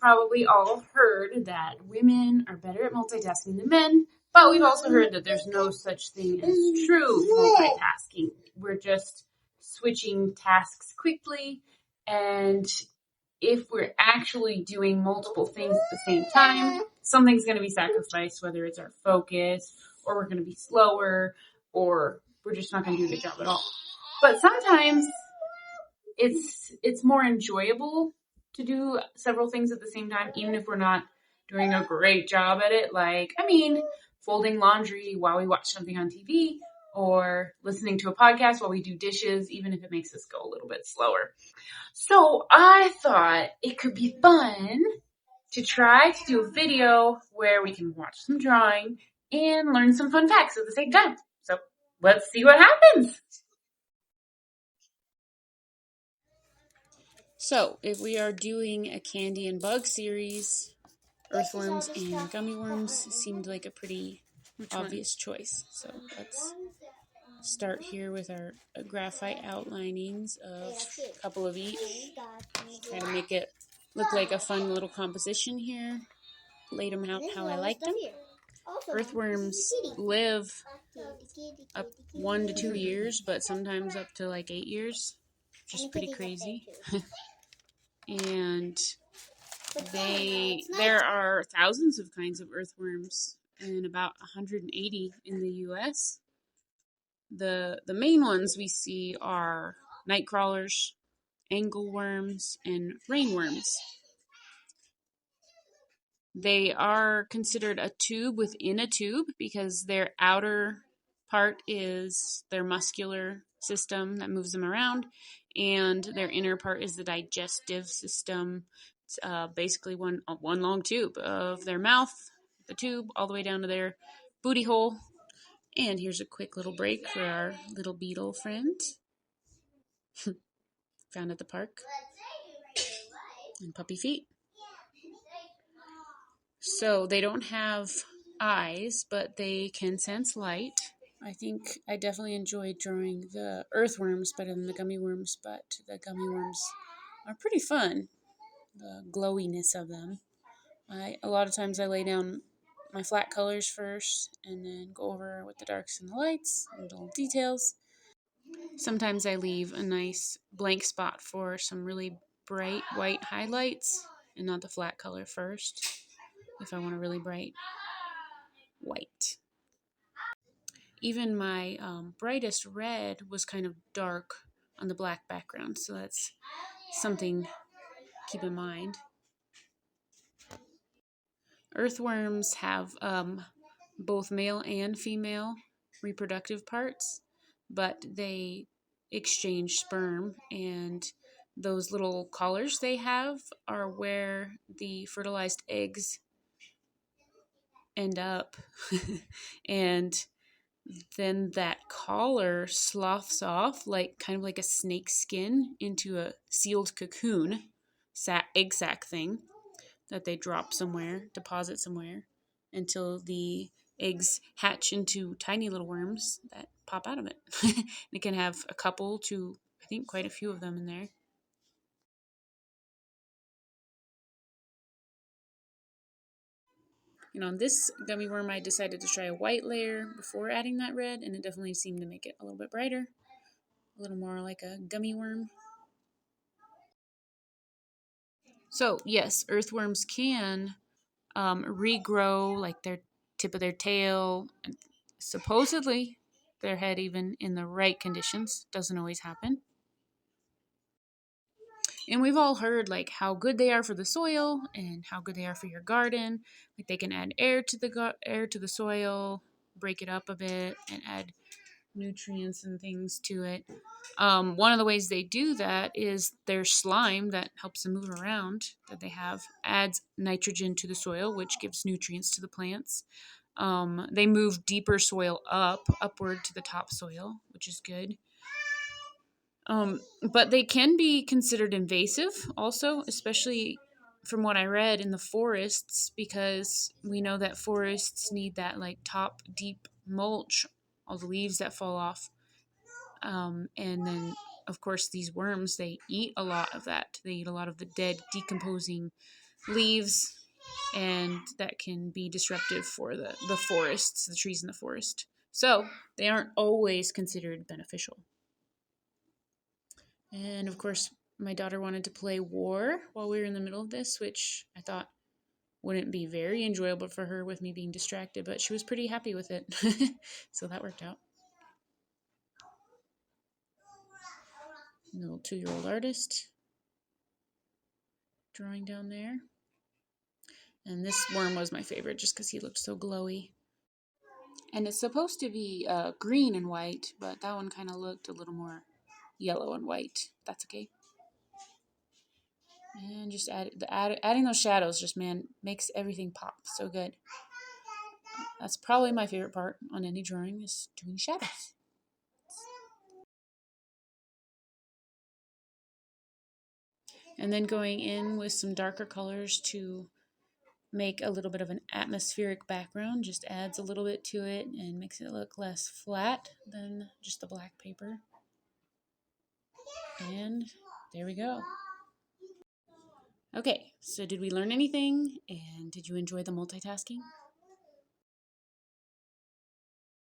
probably all heard that women are better at multitasking than men, but we've also heard that there's no such thing as true multitasking. We're just switching tasks quickly, and if we're actually doing multiple things at the same time, something's going to be sacrificed, whether it's our focus, or we're going to be slower, or we're just not going to do a good job at all. But sometimes it's more enjoyable to do several things at the same time, even if we're not doing a great job at it. Folding laundry while we watch something on TV, or listening to a podcast while we do dishes, even if it makes us go a little bit slower. So I thought it could be fun to try to do a video where we can watch some drawing and learn some fun facts at the same time. So let's see what happens. So if we are doing a candy and bug series, earthworms and gummy worms seemed like a pretty obvious choice. So let's start here with our graphite outlinings of a couple of each. Try to make it look like a fun little composition here. Laid them out how I like them. Earthworms live up 1 to 2 years, but sometimes up to 8 years, which is pretty crazy. And there are thousands of kinds of earthworms and about 180 in the U.S. The main ones we see are night crawlers, angleworms, and rainworms. They are considered a tube within a tube because their outer part is their muscular system that moves them around, and their inner part is the digestive system. It's basically one long tube of their mouth, the tube, all the way down to their booty hole. And here's a quick little break for our little beetle friend. Found at the park. And puppy feet. So they don't have eyes, but they can sense light. I think I definitely enjoyed drawing the earthworms better than the gummy worms, but the gummy worms are pretty fun. The glowiness of them. A lot of times I lay down my flat colors first and then go over with the darks and the lights and little details. Sometimes I leave a nice blank spot for some really bright white highlights and not the flat color first if I want a really bright white. Even my brightest red was kind of dark on the black background, so that's something to keep in mind. Earthworms have both male and female reproductive parts, but they exchange sperm, and those little collars they have are where the fertilized eggs end up. And then that collar sloughs off kind of like a snake skin into a sealed cocoon, egg sac thing that they drop somewhere, deposit somewhere, until the eggs hatch into tiny little worms that pop out of it. It can have a couple to, I think, quite a few of them in there. And on this gummy worm, I decided to try a white layer before adding that red, and it definitely seemed to make it a little bit brighter, a little more like a gummy worm. So, yes, earthworms can regrow their tip of their tail, and supposedly their head, even in the right conditions. Doesn't always happen. And we've all heard how good they are for the soil and how good they are for your garden. They can add air to the soil, break it up a bit, and add nutrients and things to it. One of the ways they do that is their slime that helps them move around that they have adds nitrogen to the soil, which gives nutrients to the plants. They move deeper soil upward to the topsoil, which is good. But they can be considered invasive also, especially from what I read in the forests, because we know that forests need that top deep mulch, all the leaves that fall off. And then, of course, these worms, they eat a lot of that. They eat a lot of the dead, decomposing leaves, and that can be disruptive for the forests, the trees in the forest. So they aren't always considered beneficial. And of course, my daughter wanted to play war while we were in the middle of this, which I thought wouldn't be very enjoyable for her with me being distracted, but she was pretty happy with it. So that worked out. Little 2-year-old artist drawing down there. And this worm was my favorite just because he looked so glowy. And it's supposed to be green and white, but that one kind of looked a little more yellow and white. That's okay. And just adding those shadows just, man, makes everything pop so good. That's probably my favorite part on any drawing, is doing shadows. And then going in with some darker colors to make a little bit of an atmospheric background, just adds a little bit to it and makes it look less flat than just the black paper. And there we go. Okay, so did we learn anything? And did you enjoy the multitasking?